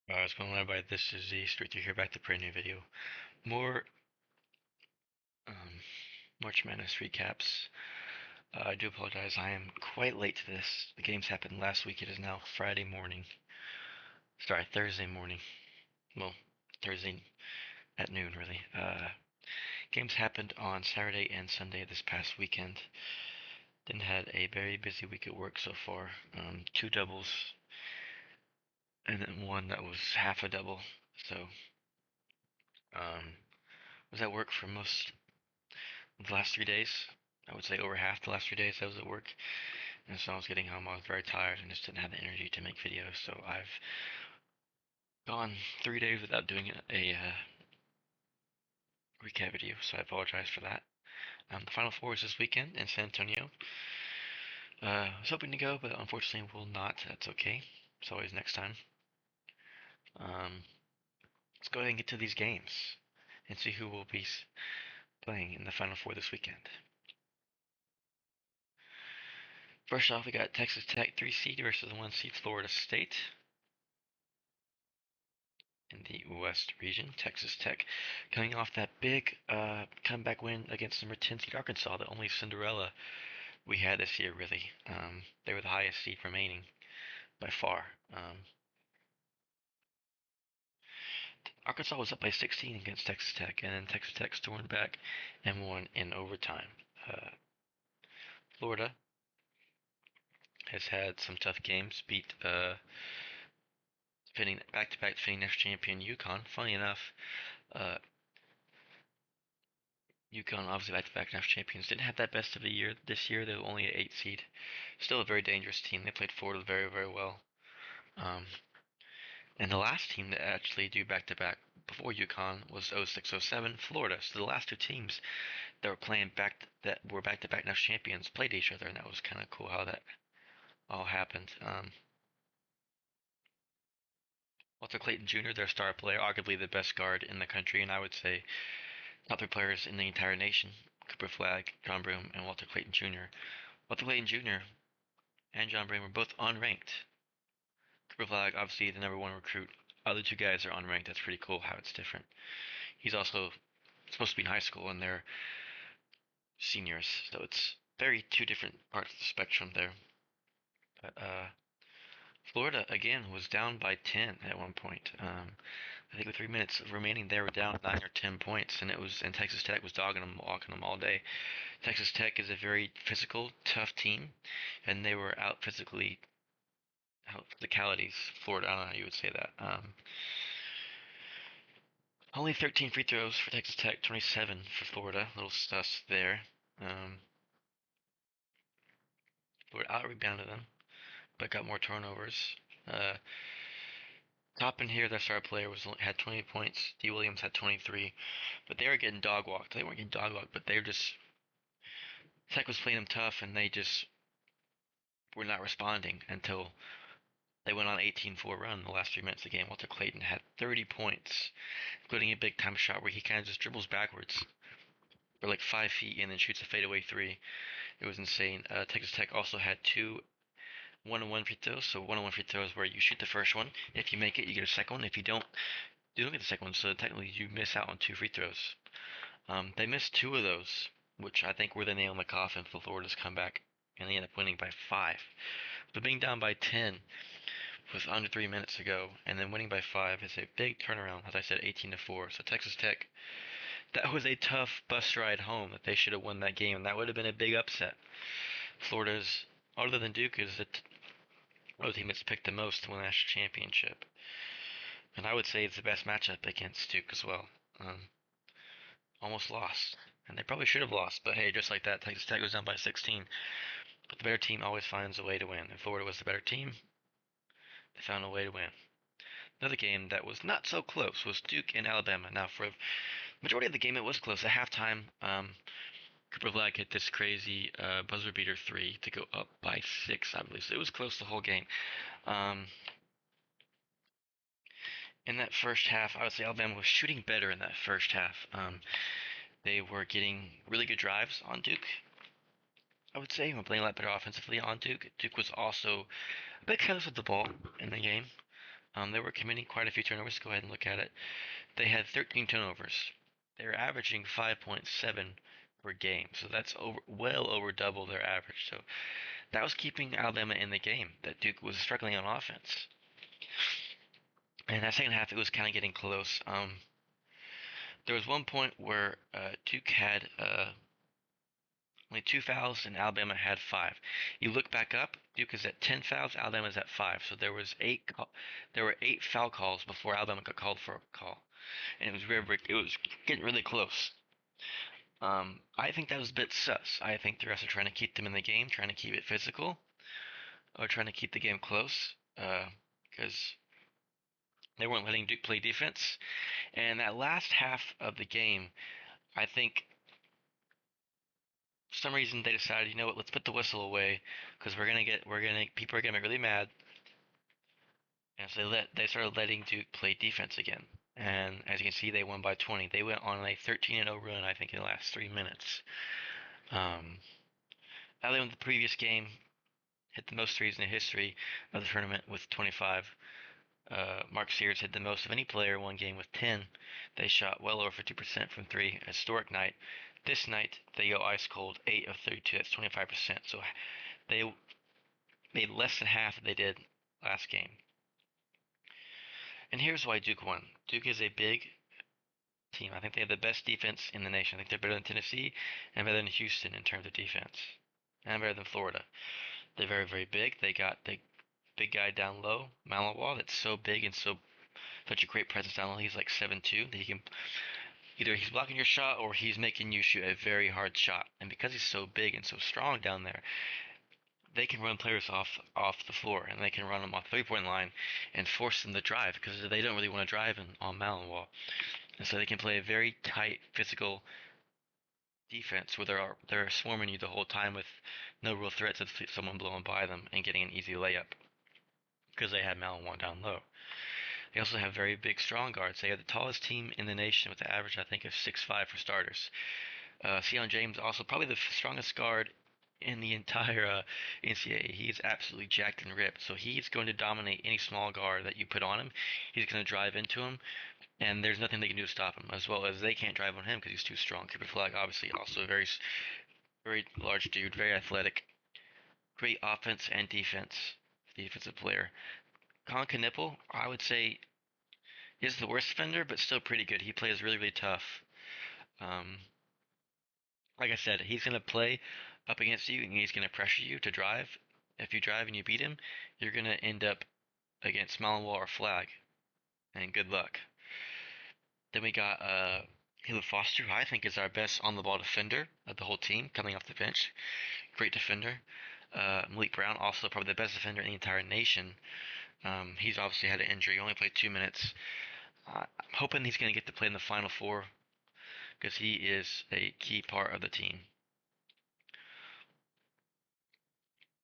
What's going on, everybody? This is Z Street here, back to a brand new video. More um, March Madness recaps. I do apologize. I am quite late to this. The games happened last week. It is now Friday morning. Sorry, Thursday morning. Well, Thursday at noon, really. Games happened on Saturday and Sunday this past weekend. Then had a very busy week at work so far. Two doubles, and then one that was half a double. So, um, was at work for most the last 3 days. I would say over half the last 3 days I was at work, and so I was getting home. I was very tired and just didn't have the energy to make videos. So I've gone 3 days without doing a recap video. So I apologize for that. The Final Four is this weekend in San Antonio. I was hoping to go, but unfortunately will not. That's okay. It's always next time. Um, let's go ahead and get to these games and see who will be playing in the Final Four this weekend. First off, we got Texas Tech 3 seed versus 1 seed Florida State. In the West region, Texas Tech coming off that big comeback win against number 10 seed Arkansas, the only Cinderella we had this year, really. They were the highest seed remaining by far. Arkansas was up by 16 against Texas Tech, and then Texas Tech stormed back and won in overtime. Florida has had some tough games, beat defending back-to-back defending national champion UConn. Funny enough, uh, UConn, obviously back-to-back national champions, didn't have that best of a year this year. They were only an 8 seed. Still a very dangerous team. They played Florida very, very well. Um, and the last team to actually do back-to-back before UConn was 06-07 Florida. So the last two teams that were playing that were back-to-back national champions played each other, and that was kind of cool how that all happened. Walter Clayton Jr., their star player, arguably the best guard in the country, and I would say top three players in the entire nation. Cooper Flagg, John Broome, and Walter Clayton Jr. Walter Clayton Jr. and John Broome were both unranked. Cooper Flagg, obviously the number one recruit. Other two guys are unranked. That's pretty cool how it's different. He's also supposed to be in high school and they're seniors, so it's very two different parts of the spectrum there. But Florida again was down by 10 at one point. I think with 3 minutes remaining, they were down 9 or 10 points, and Texas Tech was dogging them, walking them all day. Texas Tech is a very physical, tough team, and they were out physicalities. Florida, I don't know how you would say that. Only 13 free throws for Texas Tech, 27 for Florida. Little sus there. Florida out rebounded them, but got more turnovers. Uh, Top in here, their star player had 20 points. D. Williams had 23, but they were getting dog walked. They weren't getting dog walked, but they were just Tech was playing them tough, and they just were not responding until they went on an 18-4 run in the last 3 minutes of the game. Walter Clayton had 30 points, including a big time shot where he kind of just dribbles backwards for like 5 feet and then shoots a fadeaway three. It was insane. Texas Tech also had two one-on-one free throws. So one-on-one free throws where you shoot the first one. If you make it, you get a second one. If you don't get the second one. So technically, you miss out on two free throws. They missed two of those, which I think were the nail in the coffin for Florida's comeback, and they ended up winning by 5. But being down by 10 with under 3 minutes to go, and then winning by 5 is a big turnaround. As I said, 18-4. So Texas Tech, that was a tough bus ride home. That they should have won that game, and that would have been a big upset. Florida's, other than Duke, is the other team that's picked the most to win the national championship, and I would say it's the best matchup against Duke as well. Almost lost, and they probably should have lost, but hey, just like that, Texas Tech goes down by 16. But the better team always finds a way to win. If Florida was the better team, they found a way to win. Another game that was not so close was Duke and Alabama. Now, for the majority of the game, it was close. At halftime, Cooper Flag hit this crazy buzzer beater three to go up by 6, I believe. So it was close the whole game. In that first half, I would say Alabama was shooting better in that first half. They were getting really good drives on Duke. I would say, we're playing a lot better offensively on Duke. Duke was also a bit careless with the ball in the game. They were committing quite a few turnovers. Go ahead and look at it. They had 13 turnovers. They were averaging 5.7 per game, so that's well over double their average. So that was keeping Alabama in the game. That Duke was struggling on offense. And that second half, it was kind of getting close. There was one point where Duke had only 2 fouls and Alabama had 5. You look back up, Duke is at 10 fouls, Alabama's at 5. So there were 8 foul calls before Alabama got called for a call, and it was getting really close. I think that was a bit sus. I think the refs are trying to keep them in the game, trying to keep it physical, or trying to keep the game close, because they weren't letting Duke play defense. And that last half of the game, I think for some reason they decided, you know what, let's put the whistle away because people are gonna get really mad. And so they started letting Duke play defense again. And as you can see, they won by 20. They went on a 13-0 run, I think, in the last 3 minutes. Alabama in the previous game hit the most threes in the history of the tournament with 25. Mark Sears hit the most of any player one game with 10. They shot well over 50% from three. A historic night. This night, they go ice cold, 8 of 32. That's 25%. So they made less than half that they did last game. And here's why Duke won. Duke is a big team. I think they have the best defense in the nation. I think they're better than Tennessee and better than Houston in terms of defense. And better than Florida. They're very, very big. They got the big guy down low, Malawal, that's so big and such a great presence down low. He's like 7'2", that he can either he's blocking your shot or he's making you shoot a very hard shot. And because he's so big and so strong down there, they can run players off the floor, and they can run them off the three-point line and force them to drive because they don't really want to drive on Malawal. And so they can play a very tight physical defense where they're swarming you the whole time with no real threats of someone blowing by them and getting an easy layup because they have Malawal down low. They also have very big, strong guards. They have the tallest team in the nation with an average, I think, of 6'5" for starters. Sion James, also probably the strongest guard in the entire NCAA. He's absolutely jacked and ripped, so he's going to dominate any small guard that you put on him. He's going to drive into him, and there's nothing they can do to stop him, as well as they can't drive on him because he's too strong. Cooper Flag, obviously, also a very, very large dude, very athletic, great offense and defensive player. Colin Knippel, I would say, is the worst defender, but still pretty good. He plays really, really tough. Like I said, he's going to play up against you and he's going to pressure you to drive. If you drive and you beat him, you're going to end up against Malawal or Flag. And good luck. Then we got Caleb Foster, who I think is our best on-the-ball defender of the whole team, coming off the bench. Great defender. Malik Brown, also probably the best defender in the entire nation. He's obviously had an injury. He only played 2 minutes. I'm hoping he's going to get to play in the Final Four because he is a key part of the team.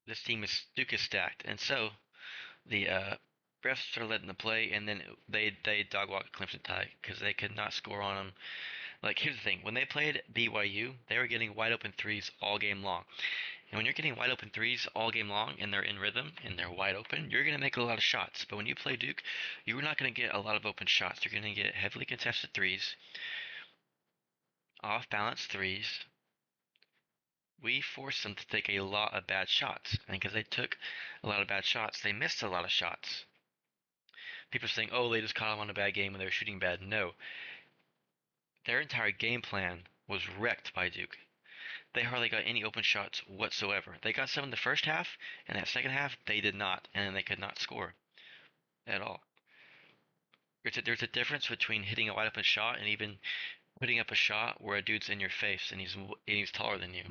This team is Duke is stacked, and so the refs started letting them play, and then they dog walked Clemson Tide because they could not score on them. Like, here's the thing: when they played BYU, they were getting wide open threes all game long. And when you're getting wide open threes all game long and they're in rhythm and they're wide open, you're going to make a lot of shots. But when you play Duke, you're not going to get a lot of open shots. You're going to get heavily contested threes, off balance threes. We forced them to take a lot of bad shots. And because they took a lot of bad shots, they missed a lot of shots. People are saying, oh, they just caught them on a bad game and they were shooting bad. No. Their entire game plan was wrecked by Duke. They hardly got any open shots whatsoever. They got some in the first half, and that second half, they did not, and they could not score at all. There's a difference between hitting a wide open shot and even putting up a shot where a dude's in your face and he's taller than you.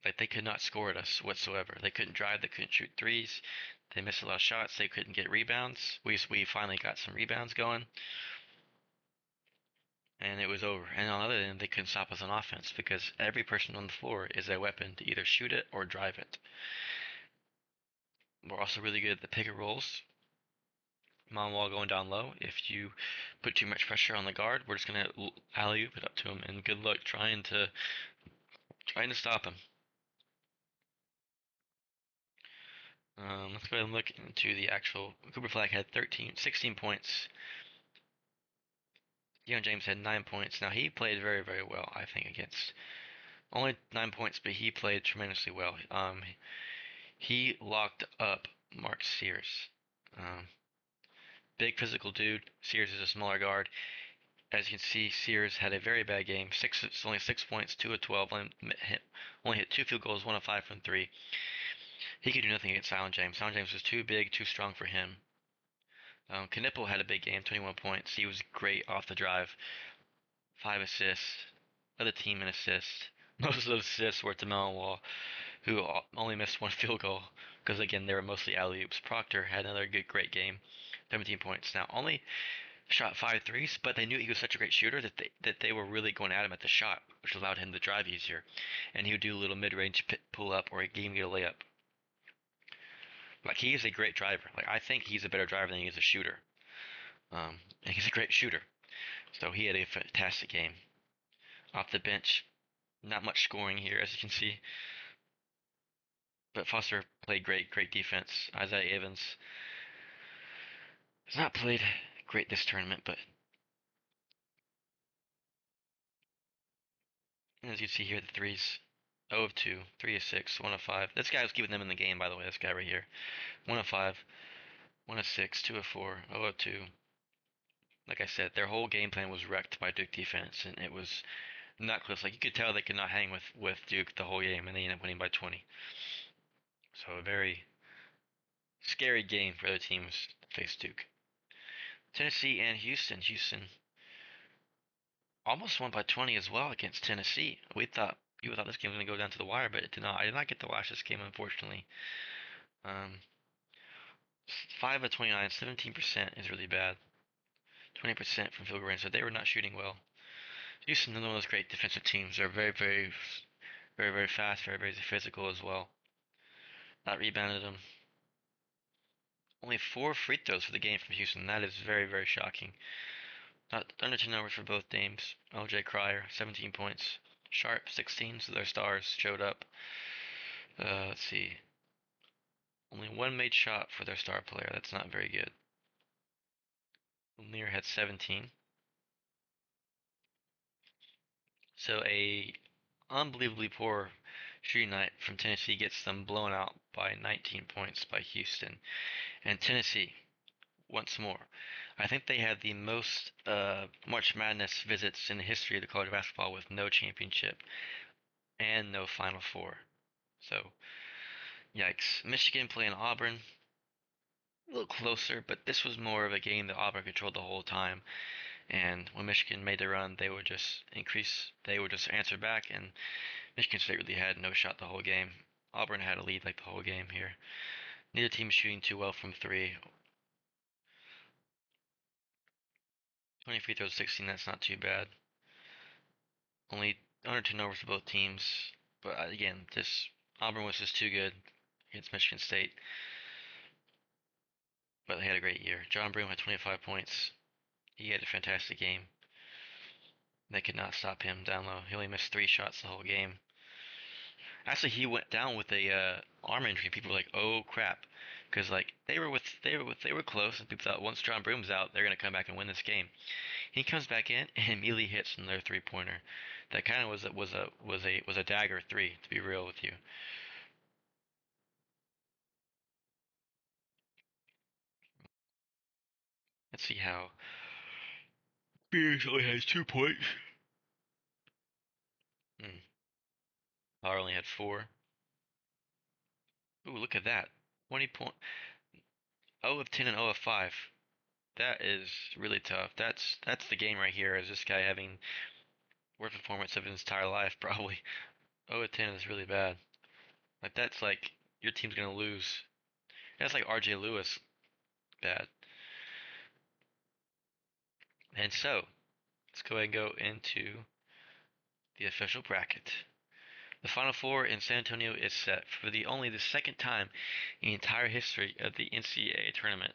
Like, they could not score at us whatsoever. They couldn't drive, they couldn't shoot threes, they missed a lot of shots, they couldn't get rebounds. We finally got some rebounds going, and it was over. And on the other end, they couldn't stop us on offense because every person on the floor is a weapon to either shoot it or drive it. We're also really good at the pick and rolls. Wall going down low. If you put too much pressure on the guard, we're just gonna alley-oop it up to him, and good luck trying to stop him. Let's go ahead and look into the actual. Cooper Flag had 16 points. Deion James had 9 points. Now he played very, very well, I think, against only 9 points, but he played tremendously well. He locked up Mark Sears. Um, Big physical dude. Sears is a smaller guard. As you can see, Sears had a very bad game. Only 6 points, 2 of 12. Only hit 2 field goals, 1 of 5 from three. He could do nothing against Silent James. Silent James was too big, too strong for him. Knipple had a big game, 21 points. He was great off the drive. 5 assists. Other team in assists. Most of those assists were to Melonwall, who only missed 1 field goal because again they were mostly alley-oops. Proctor had another great game, 17 points. Now only shot 5 threes, but they knew he was such a great shooter that they were really going at him at the shot, which allowed him to drive easier. And he would do a little mid-range pull up or he even get a layup. Like he is a great driver. Like I think he's a better driver than he is a shooter. And he's a great shooter. So he had a fantastic game. Off the bench, not much scoring here as you can see. But Foster played great defense. Isaiah Evans has not played great this tournament, but as you see here, the threes. 0 of 2, 3 of 6, 1 of 5. This guy was keeping them in the game, by the way. This guy right here. 1 of 5, 1 of 6, 2 of 4, 0 of 2. Like I said, their whole game plan was wrecked by Duke defense, and it was not close. Like you could tell they could not hang with Duke the whole game, and they ended up winning by 20. So a very scary game for other teams to face Duke. Tennessee and Houston. Houston almost won by 20 as well against Tennessee. People thought this game was going to go down to the wire, but it did not. I did not get to watch this game, unfortunately. Um, 5 of 29, 17% is really bad. 20% from field goal range, so they were not shooting well. Houston is one of those great defensive teams. They're very fast, very physical as well. Not rebounded them. Only 4 free throws for the game from Houston. That is very shocking. Not under turnovers for both teams. OJ Cryer, 17 points. Sharp, 16, so their stars showed up. Let's see. Only 1 made shot for their star player. That's not very good. Lear had 17. So a unbelievably poor shooting night from Tennessee gets them blown out by 19 points by Houston. And Tennessee, once more, I think they had the most March Madness visits in the history of the college basketball with no championship and no Final Four. So, yikes. Michigan playing Auburn, a little closer, but this was more of a game that Auburn controlled the whole time. And when Michigan made their run, they would just answer back, and Michigan State really had no shot the whole game. Auburn had a lead like the whole game here. Neither team is shooting too well from three. 20 free throws, 16, that's not too bad. Only under turnovers for both teams. But again, this Auburn was just too good against Michigan State. But they had a great year. John Broome had 25 points. He had a fantastic game. They could not stop him down low. He only missed 3 shots the whole game. Actually, he went down with a arm injury. People were like, "Oh crap," because like they were close, and people thought once John Broome's out, they're gonna come back and win this game. He comes back in and immediately hits another 3-pointer. That kind of was a dagger three, to be real with you. Let's see how Beers only has 2 points. Hmm. Power only had 4. Ooh, look at that. 20 point. 0 of 10 and 0 of 5. That is really tough. That's the game right here. Is this guy having worst performance of his entire life probably. 0 of 10 is really bad. Like that's like your team's gonna lose. That's like RJ Lewis bad. And so let's go ahead and go into the official bracket. The Final Four in San Antonio is set for the second time in the entire history of the NCAA tournament.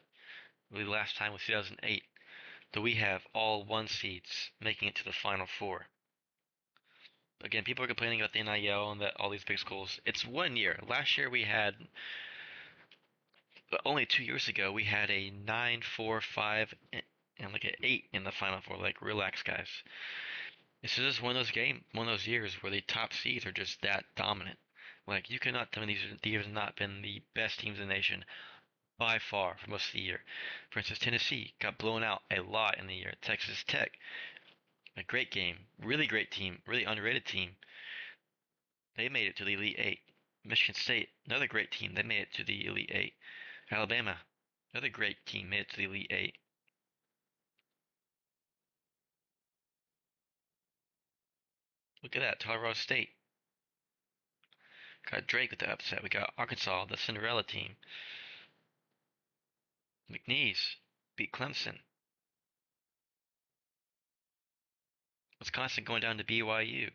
The last time was 2008. So we have all 1 seeds making it to the Final Four. Again, people are complaining about the NIL and that all these big schools. It's 1 year. Last year we had But only 2 years ago, we had a 9, 4, 5, and like an 8 in the Final Four. Like, relax, guys. This is just one of those years where the top seeds are just that dominant. Like, you cannot tell me these have not been the best teams in the nation by far for most of the year. For instance, Tennessee got blown out a lot in the year. Texas Tech, a great game, really great team, really underrated team. They made it to the Elite Eight. Michigan State, another great team, they made it to the Elite Eight. Alabama, another great team, made it to the Elite Eight. Look at that, Colorado State got Drake with the upset. We got Arkansas, the Cinderella team. McNeese beat Clemson. Wisconsin going down to BYU.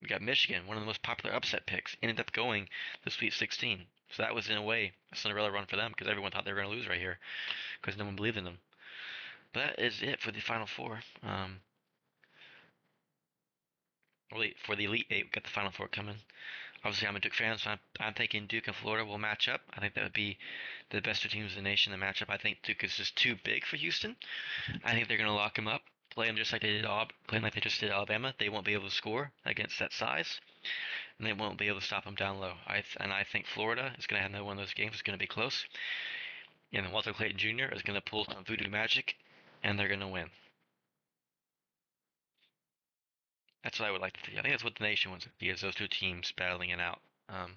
We got Michigan, one of the most popular upset picks, ended up going to Sweet 16. So that was in a way a Cinderella run for them because everyone thought they were going to lose right here because no one believed in them. But that is it for the Final Four. Really, for the Elite Eight, we got the Final Four coming. Obviously, I'm a Duke fan, so I'm thinking Duke and Florida will match up. I think that would be the best two teams in the nation to match up. I think Duke is just too big for Houston. I think they're going to lock him up, play them just like they did playing like they just did Alabama. They won't be able to score against that size, and they won't be able to stop them down low. I think Florida is going to have another one of those games. It's going to be close, and Walter Clayton Jr. is going to pull some voodoo magic, and they're going to win. That's what I would like to see. I think that's what the nation wants to see is those two teams battling it out. Um,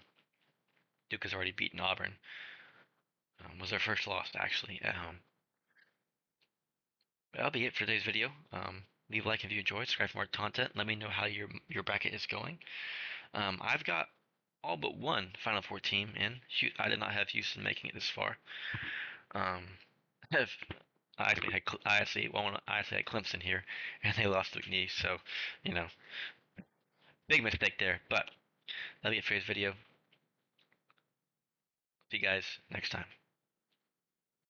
Duke has already beaten Auburn. Was their first loss actually at home. But that'll be it for today's video. Leave a like if you enjoyed. Subscribe for more content. Let me know how your bracket is going. I've got all but one Final Four team in. I did not have Houston making it this far. Um, have I actually had Clemson here, and they lost to McNeese. So, you know, big mistake there. But that'll be it for today's video. See you guys next time.